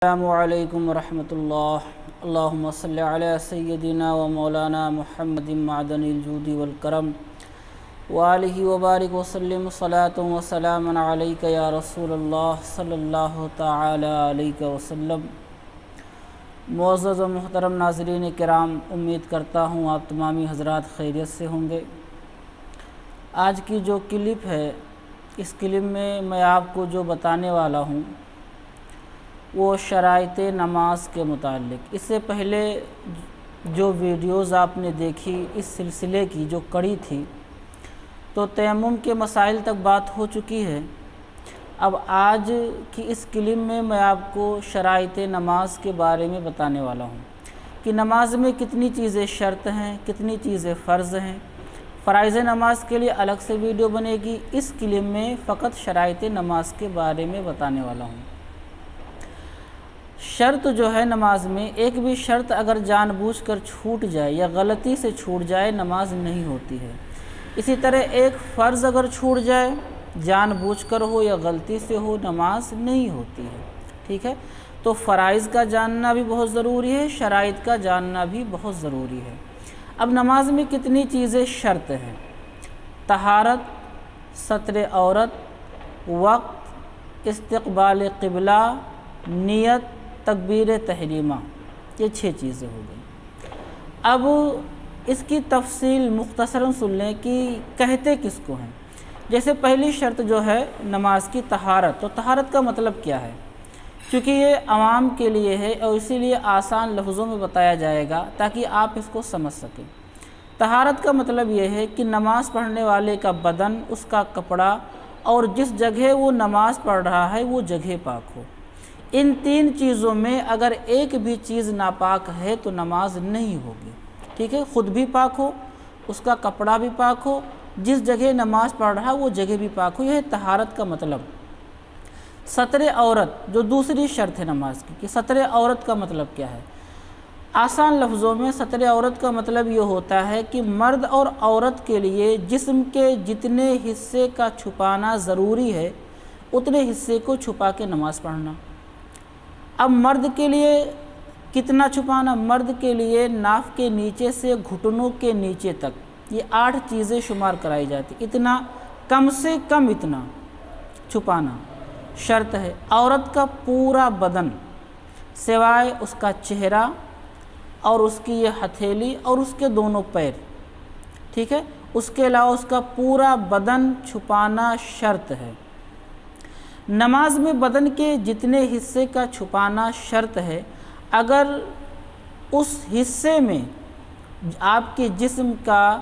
السلام علیکم ورحمۃ اللہ۔ اللہم صلی علی سیدنا و مولانا محمد معدن الجود والکرم وآلہ وبارک وسلم صلاۃ و سلام علیک یا رسول اللہ صلی اللہ تعالی علیہ وسلم۔ معزز و محترم ناظرین کرام، امید کرتا ہوں آپ تمامی حضرات خیریت سے ہوں گے۔ آج کی جو کلپ ہے، اس کلپ میں میں آپ کو جو بتانے والا ہوں وہ شرائط نماز کے متعلق۔ اس سے پہلے جو ویڈیوز آپ نے دیکھی اس سلسلے کی جو کڑی تھی، تو تیمم کے مسائل تک بات ہو چکی ہے۔ اب آج کی اس کلپ میں میں آپ کو شرائط نماز کے بارے میں بتانے والا ہوں کہ نماز میں کتنی چیزیں شرط ہیں، کتنی چیزیں فرض ہیں۔ فرائض نماز کے لیے الگ سے ویڈیو بنے گی، اس کلپ میں فقط شرائط نماز کے بارے میں بتانے والا ہوں۔ شرط جو ہے نماز میں، ایک بھی شرط اگر جان بوجھ کر چھوٹ جائے یا غلطی سے چھوٹ جائے نماز نہیں ہوتی ہے۔ اسی طرح ایک فرض اگر چھوٹ جائے، جان بوجھ کر ہو یا غلطی سے ہو، نماز نہیں ہوتی ہے۔ ٹھیک ہے، تو فرائض کا جاننا بھی بہت ضروری ہے، شرائط کا جاننا بھی بہت ضروری ہے۔ اب نماز میں کتنی چیزیں شرط ہیں؟ طہارت، ستر عورت، وقت، استقبال قبلہ، نیت، تکبیر تحریمہ، یہ 6 چیزیں ہو گئیں۔ اب اس کی تفصیل مختصراً سن لیں کہ کہتے کس کو ہیں۔ جیسے پہلی شرط جو ہے نماز کی طہارت، تو طہارت کا مطلب کیا ہے؟ چونکہ یہ عوام کے لیے ہے اور اسی لیے آسان لفظوں میں بتایا جائے گا تاکہ آپ اس کو سمجھ سکیں۔ طہارت کا مطلب یہ ہے کہ نماز پڑھنے والے کا بدن، اس کا کپڑا اور جس جگہ وہ نماز پڑھ رہا ہے وہ جگہ پاک ہو۔ ان 3 چیزوں میں اگر ایک بھی چیز ناپاک ہے تو نماز نہیں ہوگی۔ ٹھیک ہے، خود بھی پاک ہو، اس کا کپڑا بھی پاک ہو، جس جگہ نماز پڑھ رہا ہے وہ جگہ بھی پاک ہو، یہ ہے طہارت کا مطلب۔ ستر عورت جو دوسری شرط ہے نماز کی، کہ ستر عورت کا مطلب کیا ہے؟ آسان لفظوں میں ستر عورت کا مطلب یہ ہوتا ہے کہ مرد اور عورت کے لیے جسم کے جتنے حصے کا چھپانا ضروری ہے اتنے حصے کو چھپا کے نماز پڑھنا۔ اب مرد کے لیے کتنا چھپانا؟ مرد کے لیے ناف کے نیچے سے گھٹنوں کے نیچے تک یہ 8 چیزیں شمار کرائی جاتی، اتنا کم سے کم اتنا چھپانا شرط ہے۔ عورت کا پورا بدن سوائے اس کا چہرہ اور اس کی یہ ہتھیلی اور اس کے دونوں پیر، ٹھیک ہے، اس کے علاوہ اس کا پورا بدن چھپانا شرط ہے۔ نماز میں بدن کے جتنے حصے کا چھپانا شرط ہے، اگر اس حصے میں آپ کے جسم کا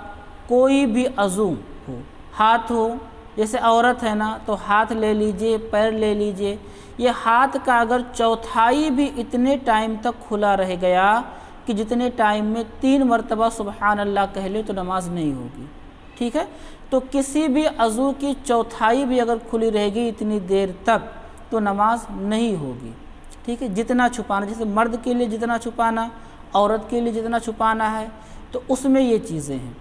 کوئی بھی عضو ہو، ہاتھ ہو، جیسے عورت ہے نا تو ہاتھ لے لیجئے، پیر لے لیجئے، یہ ہاتھ کا اگر چوتھائی بھی اتنے ٹائم تک کھلا رہ گیا کہ جتنے ٹائم میں 3 مرتبہ سبحان اللہ کہہ لے تو نماز نہیں ہوگی۔ ٹھیک ہے، تو کسی بھی عضو کی چوتھائی بھی اگر کھلی رہے گی اتنی دیر تک تو نماز نہیں ہوگی۔ ٹھیک ہے، جتنا چھپانا، جیسے مرد کے لیے جتنا چھپانا، عورت کے لیے جتنا چھپانا ہے، تو اس میں یہ چیزیں ہیں۔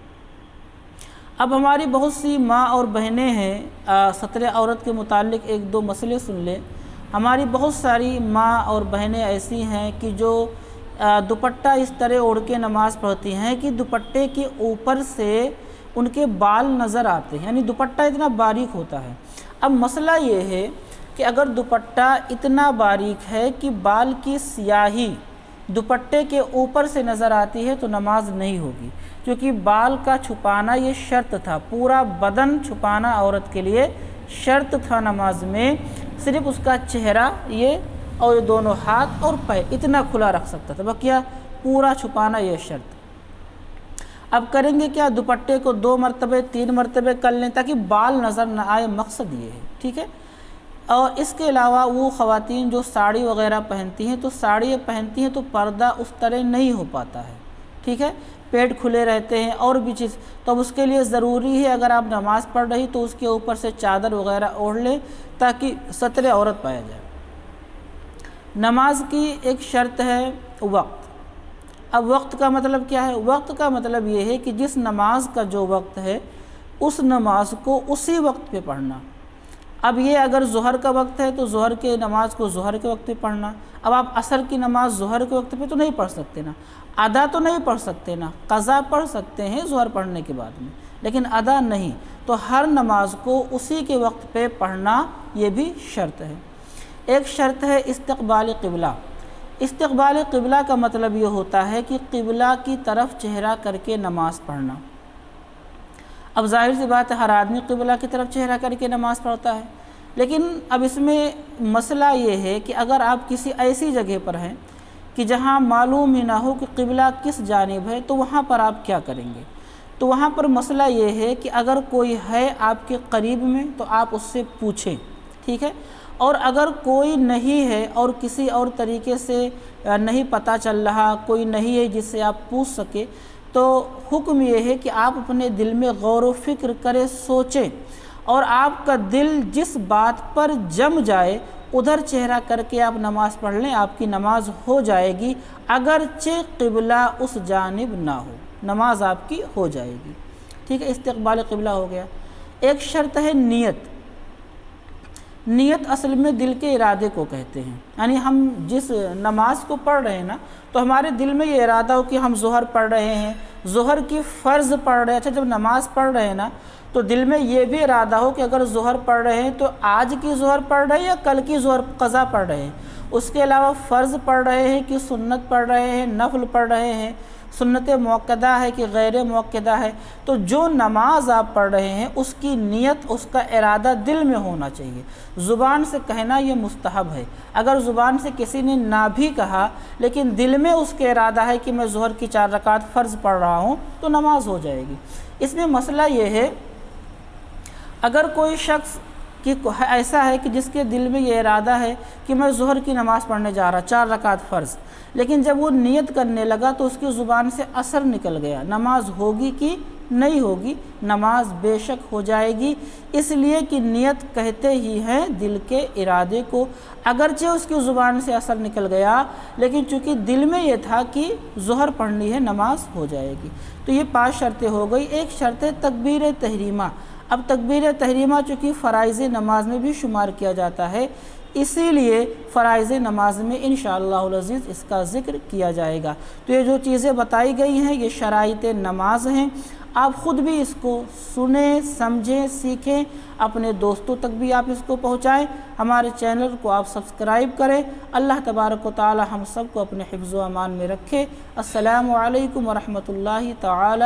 اب ہماری بہت سی ماں اور بہنیں ہیں، ستر عورت کے متعلق 1-2 مسئلے سن لیں۔ ہماری بہت ساری ماں اور بہنیں ایسی ہیں کہ جو دوپٹہ اس طرح اوڑھ کے نماز پڑھتی ہیں کہ دوپٹے کے اوپر سے ان کے بال نظر آتے ہیں، یعنی دوپٹہ اتنا باریک ہوتا ہے۔ اب مسئلہ یہ ہے کہ اگر دوپٹہ اتنا باریک ہے کہ بال کی سیاہی دوپٹے کے اوپر سے نظر آتی ہے تو نماز نہیں ہوگی، کیونکہ بال کا چھپانا یہ شرط تھا، پورا بدن چھپانا عورت کے لیے شرط تھا نماز میں، صرف اس کا چہرہ یہ اور دونوں ہاتھ اور پیر اتنا کھلا رکھ سکتا تھا، بقیہ پورا چھپانا یہ شرط۔ اب کریں گے کیا؟ دوپٹے کو 2 مرتبہ 3 مرتبہ کر لیں تاکہ بال نظر نہ آئے، مقصد یہ ہے۔ ٹھیک ہے، اور اس کے علاوہ وہ خواتین جو ساڑی وغیرہ پہنتی ہیں تو ساڑی پہنتی ہیں تو پردہ اس طرح نہیں ہو پاتا ہے، ٹھیک ہے، پیٹ کھلے رہتے ہیں اور بھی چیز، تو اب اس کے لیے ضروری ہے اگر آپ نماز پڑھ رہی تو اس کے اوپر سے چادر وغیرہ اوڑھ لیں تاکہ ستر عورت پایا جائے۔ نماز کی ایک شرط ہے وقت۔ اب وقت کا مطلب کیا ہے؟ وقت کا مطلب یہ ہے کہ جس نماز کا جو وقت ہے اس نماز کو اسی وقت پہ پڑھنا۔ اب یہ اگر ظہر کا وقت ہے تو ظہر کے نماز کو ظہر کے وقت پہ پڑھنا، اب آپ عصر کی نماز ظہر کے وقت پہ تو نہیں پڑھ سکتے نا، ادا تو نہیں پڑھ سکتے نا، قضا پڑھ سکتے ہیں ظہر پڑھنے کے بعد میں، لیکن ادا نہیں، تو ہر نماز کو اسی کے وقت پہ پڑھنا یہ بھی شرط ہے۔ ایک شرط ہے استقبال قبلہ۔ استقبال قبلہ کا مطلب یہ ہوتا ہے کہ قبلہ کی طرف چہرہ کر کے نماز پڑھنا۔ اب ظاہر سی بات ہے ہر آدمی قبلہ کی طرف چہرہ کر کے نماز پڑھتا ہے، لیکن اب اس میں مسئلہ یہ ہے کہ اگر آپ کسی ایسی جگہ پر ہیں کہ جہاں معلوم ہی نہ ہو کہ قبلہ کس جانب ہے تو وہاں پر آپ کیا کریں گے؟ تو وہاں پر مسئلہ یہ ہے کہ اگر کوئی ہے آپ کے قریب میں تو آپ اس سے پوچھیں، ٹھیک ہے، اور اگر کوئی نہیں ہے اور کسی اور طریقے سے نہیں پتہ چل رہا، کوئی نہیں ہے جس سے آپ پوچھ سکے، تو حکم یہ ہے کہ آپ اپنے دل میں غور و فکر کریں، سوچیں، اور آپ کا دل جس بات پر جم جائے ادھر چہرہ کر کے آپ نماز پڑھ لیں، آپ کی نماز ہو جائے گی، اگرچہ قبلہ اس جانب نہ ہو، نماز آپ کی ہو جائے گی، ٹھیک ہے۔ استقبال قبلہ ہو گیا۔ ایک شرط ہے نیت۔ نیت اصل میں دل کے ارادے کو کہتے ہیں، یعنی ہم جس نماز کو پڑھ رہے ہیں نا تو ہمارے دل میں یہ ارادہ ہو کہ ہم ظہر پڑھ رہے ہیں، ظہر کی فرض پڑھ رہے ہیں۔ اچھا، جب نماز پڑھ رہے ہیں نا تو دل میں یہ بھی ارادہ ہو کہ اگر ظہر پڑھ رہے ہیں تو آج کی ظہر پڑھ رہے ہیں یا کل کی ظہر قضا پڑھ رہے ہیں، اس کے علاوہ فرض پڑھ رہے ہیں کہ سنت پڑھ رہے ہیں، نفل پڑھ رہے ہیں، سنت موقدہ ہے کہ غیر موقدہ ہے، تو جو نماز آپ پڑھ رہے ہیں اس کی نیت، اس کا ارادہ دل میں ہونا چاہیے۔ زبان سے کہنا یہ مستحب ہے، اگر زبان سے کسی نے نہ بھی کہا لیکن دل میں اس کے ارادہ ہے کہ میں ظہر کی 4 رکعت فرض پڑھ رہا ہوں تو نماز ہو جائے گی۔ اس میں مسئلہ یہ ہے اگر کوئی شخص کہ ایسا ہے کہ جس کے دل میں یہ ارادہ ہے کہ میں ظہر کی نماز پڑھنے جا رہا 4 رکعت فرض، لیکن جب وہ نیت کرنے لگا تو اس کی زبان سے اثر نکل گیا، نماز ہوگی کہ نہیں ہوگی؟ نماز بے شک ہو جائے گی، اس لیے کہ نیت کہتے ہی ہیں دل کے ارادے کو، اگرچہ اس کی زبان سے اثر نکل گیا لیکن چونکہ دل میں یہ تھا کہ ظہر پڑھنی ہے، نماز ہو جائے گی۔ تو یہ 5 شرطیں ہو گئی۔ ایک شرط ہے تکبیر تحریمہ۔ اب تکبیر تحریمہ چونکہ فرائض نماز میں بھی شمار کیا جاتا ہے، اسی لیے فرائض نماز میں انشاءاللہ العزیز اس کا ذکر کیا جائے گا۔ تو یہ جو چیزیں بتائی گئی ہیں یہ شرائط نماز ہیں، آپ خود بھی اس کو سنیں، سمجھیں، سیکھیں، اپنے دوستوں تک بھی آپ اس کو پہنچائیں، ہمارے چینل کو آپ سبسکرائب کریں۔ اللہ تبارک و تعالی ہم سب کو اپنے حفظ و امان میں رکھے۔ السلام علیکم ورحمۃ اللہ تعالی